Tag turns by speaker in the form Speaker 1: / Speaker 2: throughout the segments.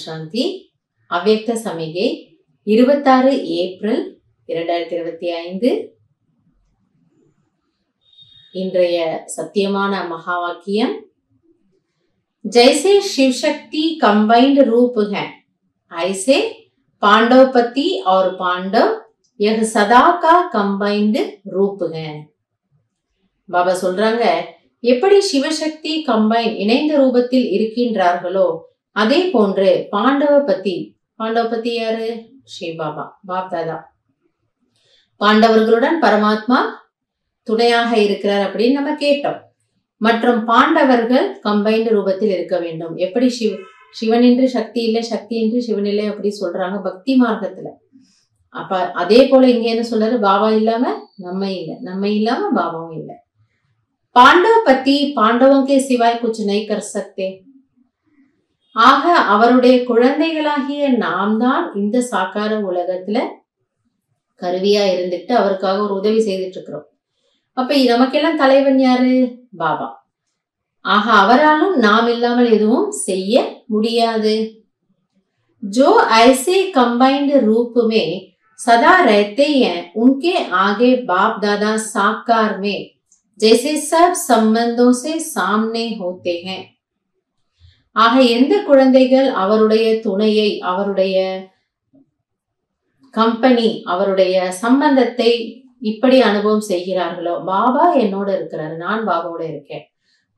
Speaker 1: சாந்தி. அவ்யக்த சமிகை 26 ஏப்ரல் 2025. இன்றைய சத்தியமான மகா வாக்கியம், जैसे शिव शक्ति कंबाइंड रूप है ऐसे पांडवपति और पांडव यह सदा का कंबाइंड रूप है. பாபா சொல்றாங்க, எப்படி சிவசக்தி கம்பைன் இணைந்த ரூபத்தில் இருக்கின்றார்களோ அதே போன்று பாண்டவபதி யாரு? ஸ்ரீ பாபா பாப் தாதா. பாண்டவர்களுடன் பரமாத்மா துணையாக இருக்கிறார் அப்படின்னு நம்ம கேட்டோம். மற்றும் பாண்டவர்கள் கம்பைன்டு ரூபத்தில் இருக்க வேண்டும். எப்படி சிவனின்றி சக்தி இல்லை, சக்தியின்றி சிவன் இல்லை அப்படி சொல்றாங்க பக்தி மார்க்கத்துல. அப்ப அதே போல இங்க என்ன சொல்றாரு, பாபா இல்லாம நம்ம இல்லை, நம்ம இல்லாம பாபாவும் இல்லை. பாண்டவபதி பாண்டவோं के सिवाय कुछ नहीं कर सकते. ஆக அவருடைய குழந்தைகளாகிய நாம் தான் இந்த சாக்கார உலகத்துல கருவியா இருந்துட்டு அவருக்காக ஒரு உதவி செய்துட்டு இருக்கிறோம். அப்ப நமக்கெல்லாம் தலைவன் யாரு? பாபா. ஆக அவராலும் நாம் இல்லாமல் எதுவும் செய்ய முடியாது. जो ऐसे कंबाइंड रूप में सदा रहते हैं उनके आगे बाप दादा साकार में जैसे सब संबंधों से सामने होते हैं. ஆக எந்த குழந்தைகள் அவருடைய துணையை, அவருடைய கம்பெனி, அவருடைய சம்பந்தத்தை இப்படி அனுபவம் செய்கிறார்களோ, பாபா என்னோட இருக்கிறாரு, நான் பாபாவோட இருக்கேன்.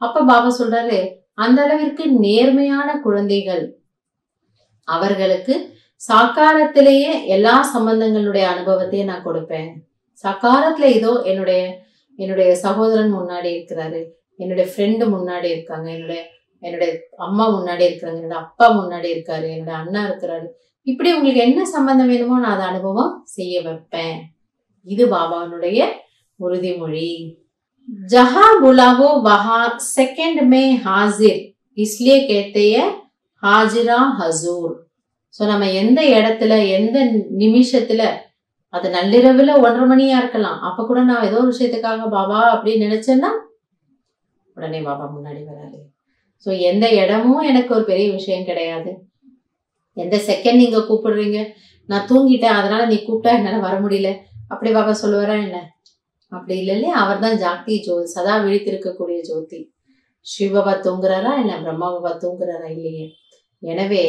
Speaker 1: அப்ப பாபா சொல்றாரு, அந்த அளவிற்கு நேர்மையான குழந்தைகள் அவர்களுக்கு சாக்காரத்திலேயே எல்லா சம்பந்தங்களுடைய அனுபவத்தையும் நான் கொடுப்பேன். சாக்காரத்துல இதோ என்னுடைய சகோதரன் முன்னாடி இருக்கிறாரு, என்னுடைய ஃப்ரெண்டு முன்னாடி இருக்காங்க, என்னுடைய அம்மா முன்னாடி இருக்கிறாங்க, என்னோட அப்பா முன்னாடி இருக்காரு, என்னோட அண்ணா இருக்கிறாரு. இப்படி உங்களுக்கு என்ன சம்பந்தம் வேணுமோ நான் அதை அனுபவம் செய்ய வைப்பேன். இது பாபாவுடைய உறுதிமொழி. ஜஹா புலாவோ வஹா செகண்ட் மே ஹாசிர், இஸ்லியே கேத்தைய ஹாஜிரா ஹசூர். சோ நம்ம எந்த இடத்துல எந்த நிமிஷத்துல, அது நள்ளிரவுல 1:30 மணியா இருக்கலாம், அப்ப கூட நான் ஏதோ ஒரு விஷயத்துக்காக பாபா அப்படின்னு நினைச்சேன்னா உடனே பாபா முன்னாடி வராது. சோ எந்த இடமும் எனக்கு ஒரு பெரிய விஷயம் கிடையாது. எந்த செகண்ட் நீங்க கூப்பிடுறீங்க, நான் தூங்கிட்டேன் அதனால நீ கூப்பிட்டா என்னால வர முடியல அப்படி பாபா சொல்லுவாரா என்ன? அப்படி இல்லை இல்லையா? அவர் தான் ஜாக்தி ஜோதி, சதா விழித்திருக்கக்கூடிய ஜோதி. சிவபாபா தூங்குறாரா என்ன? பிரம்மா பாபா தூங்குறாரா? இல்லையே. எனவே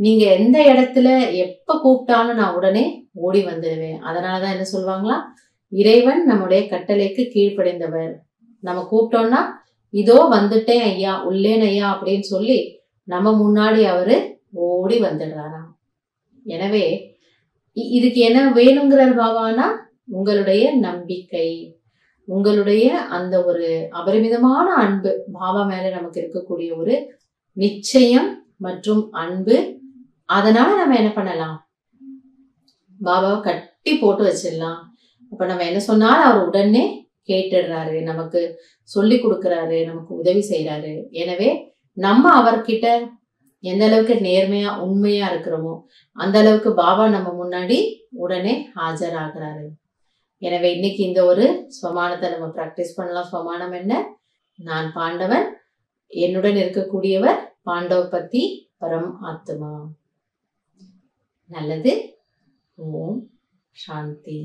Speaker 1: நீங்க எந்த இடத்துல எப்ப கூப்பிட்டாலும் நான் உடனே ஓடி வந்துடுவேன். அதனாலதான் என்ன சொல்லுவாங்களா, இறைவன் நம்முடைய கட்டளைக்கு கீழ்ப்படைந்தவர். நம்ம கூப்பிட்டோம்னா இதோ வந்துட்டேன் ஐயா, உள்ளேன் ஐயா அப்படின்னு சொல்லி நம்ம முன்னாடி அவரு ஓடி வந்துடுறாராம். எனவே இதுக்கு என்ன வேணுங்கிறார் பாபானா, உங்களுடைய நம்பிக்கை, உங்களுடைய அந்த ஒரு அபரிமிதமான அன்பு, பாபா மேல நமக்கு இருக்கக்கூடிய ஒரு நிச்சயம் மற்றும் அன்பு. அதனால நம்ம என்ன பண்ணலாம், பாபாவை கட்டி போட்டு வச்சிடலாம். அப்ப நம்ம என்ன சொன்னாலும் அவர் உடனே கேட்டுடுறாரு, நமக்கு சொல்லி கொடுக்கறாரு, நமக்கு உதவி செய்யறாரு. எனவே நம்ம அவர்கிட்ட எந்த அளவுக்கு நேர்மையா உண்மையா இருக்கிறோமோ அந்த அளவுக்கு பாபா நம்ம முன்னாடி உடனே ஆஜராகிறாரு. எனவே இன்னைக்கு இந்த ஒரு ஸ்வமானத்தை நம்ம பிராக்டிஸ் பண்ணலாம். ஸ்வமானம் என்ன? நான் பாண்டவன், என்னுடன் இருக்கக்கூடியவர் பாண்டவபதி பரம் ஆத்மா. நல்லது. ஓம் சாந்தி.